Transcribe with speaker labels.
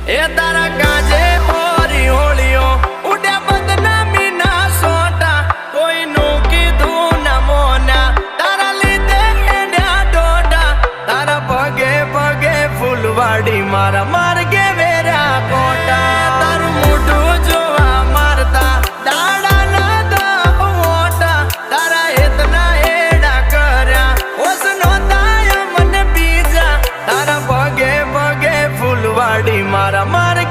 Speaker 1: એ તારા કાજે પોરી હોળીઓ ઉડ્યા બદનામી ના સોટા કોઈનું કીધું ના મોના તારા લીધે હેડ્યા ડોડા તારા પગે પગે ફૂલવાડી મારા માર્ગે વેરા કોટા તારું મોઢું જોવા મારતા દાડા ના દો મોટા તારા હેતના હેડા કર્યા ઓસ નોતા મને બીજા તારા પગે પગે ફૂલવાડી મારા માર્ગે